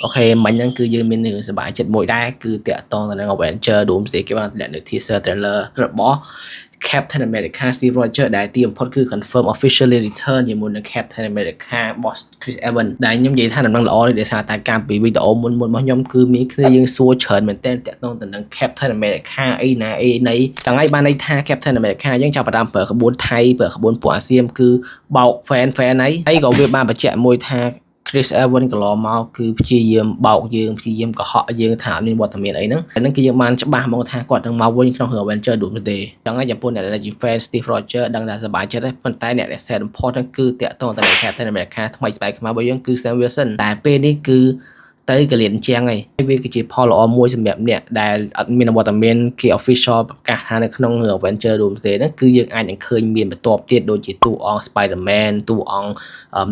អូខេមិញហ្នឹងគឺយើងមានរឿងសប្បាយចិត្តមួយដែរគឺតាក់ទងទៅនឹង Avenger Doomsday គេបានតម្លាក់នៅ teaser trailer របស់ Captain America Steve Rogers ដែលទីបំផុតគឺ confirm officially return ជាមួយនឹង Captain America boss Chris Evans ដែលខ្ញុំនិយាយថាដំណឹងល្អនេះដោយសារតែការពីវីដេអូមុនៗរបស់ខ្ញុំគឺមានគ្នាយើងសួរច្រើនមែនទែនតាក់ទងទៅនឹង Captain America អីណាអីណីទាំងហើយបានន័យថា Captain America យើងចាប់ផ្ដើមប្រើក្បួនថៃប្រើក្បួនពួកអាស៊ានគឺបោក fan ហើយក៏វាបានបញ្ជាក់មួយថា Chris Evans កន្លងមកគឺព្យាយាមបោកយើងព្យាយាមកុហកយើងថាអត់មានវត្តមានអីហ្នឹងគឺយើងបានច្បាស់មកថាគាត់នឹងមកវិញក្នុងរឿង Avenger Doomsday ចឹងហើយចំពោះអ្នកដែលជា fan Steve Rogers ដឹងថាសប្បាយចិត្តហើយប៉ុន្តែអ្នកដែល sad important គឺតាក់ទងទៅនឹង Captain America ថ្មីស្បែកខ្មៅរបស់យើងគឺ Sam Wilson ដែលពេលនេះគឺទៅកលៀនជាងហើយវាគឺជាផលល្អមួយសម្រាប់អ្នកដែលអត់មានវត្តមានគេ official ប្រកាសថានៅក្នុងរឿង Avenger Doomsday ហ្នឹងគឺយើងអាចនឹងឃើញមានបន្ទាប់ទៀតដូចជាតួអង្គ Spider-Man តួអង្គ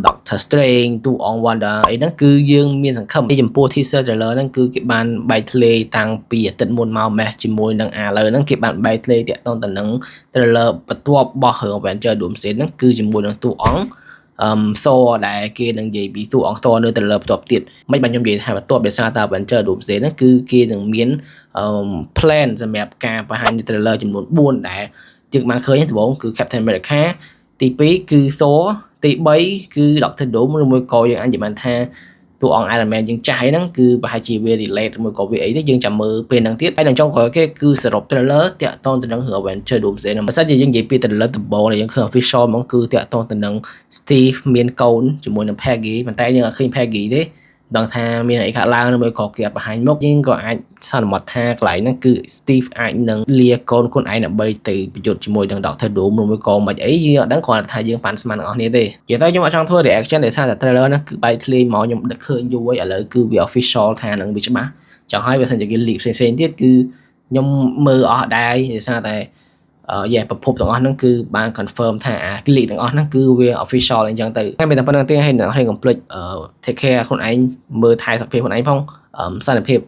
Doctor Strange តួអង្គ Wanda អីហ្នឹងគឺយើងមានសង្ឃឹមចំពោះ teaser trailer ហ្នឹងគឺគេបានបែកធ្លាយតាំងពីអាទិត្យមុនមកម៉េះជាមួយនឹងឥឡូវហ្នឹងគេបានបែកធ្លាយតាក់ទងទៅនឹង trailer បន្ទាប់របស់រឿង Avenger Doomsday ហ្នឹងគឺជាមួយនឹងតួអង្គThor ដែលគេនឹងនិយាយពីតួអង្គ Thor នៅ trailer បន្ទាប់ទៀតមិនបានខ្ញុំនិយាយថាបន្ទាប់ដោយសារតែ Avenger Doomsday ហ្នឹងគឺគេនឹងមាន plan សម្រាប់ការបង្ហាញ trailer ចំនួន4ដែលយើងបានឃើញដំបូងគឺ Captain America ទី2គឺ Thor ទី3គឺ Doctor Doom ឬមួយក៏យើងអាចនិយាយបានថាតួអង្គ Iron Man យើងចាស់ហ្នឹងគឺប្រហែលជាវា relate មួយក៏វាអីទេយើងចាំមើលពេលហ្នឹងទៀតហើយនឹងចុងក្រោយគេគឺសរុប trailer តាក់ទងទៅនឹងរឿង Avenger Doomsday ហ្នឹងបើសិនជាយើងនិយាយពី trailer ដំបូងដែលយើងឃើញ official ហ្មងគឺតាក់ទងទៅនឹង Steve មានកូនជាមួយនឹង Peggy ប៉ុន្តែយើងអត់ឃើញ Peggy ទេដឹងថាមានអីកើតឡើងឬមួយក៏គេអត់បង្ហាញមុខយើងក៏អាចសន្មតថាកន្លែងហ្នឹងគឺ Steve អាចនឹងលាកូនខ្លួនឯងដើម្បីទៅប្រយុទ្ធជាមួយនឹង Doctor Doom ឬមួយក៏មិនអីយើងអត់ដឹងគ្រាន់តែថាយើងប៉ាន់ស្មានទាំងអស់គ្នាទេនិយាយទៅខ្ញុំអត់ចង់ធ្វើ reaction ដោយសារតែ trailer ហ្នឹងគឺបែកធ្លាយមកខ្ញុំដឹកឃើញយូរហើយឥឡូវគឺវា official ថានឹងវាច្បាស់ចង់ឲ្យបើសិនជាគេ leak ផ្សេងៗទៀតគឺខ្ញុំមើលអស់ដែរដោយសារតែប្រភពទាំងអស់ហ្នឹងគឺបាន confirm ថាអា leak ទាំងអស់ហ្នឹងគឺវា official អញ្ចឹងទៅតែមានតែប៉ុណ្្នឹងទេហើយអ្នកនរកុំភ្លេច take care ខ្លួនឯងមើលថែសុខភាពខ្លួនឯងផងសន្តិភាព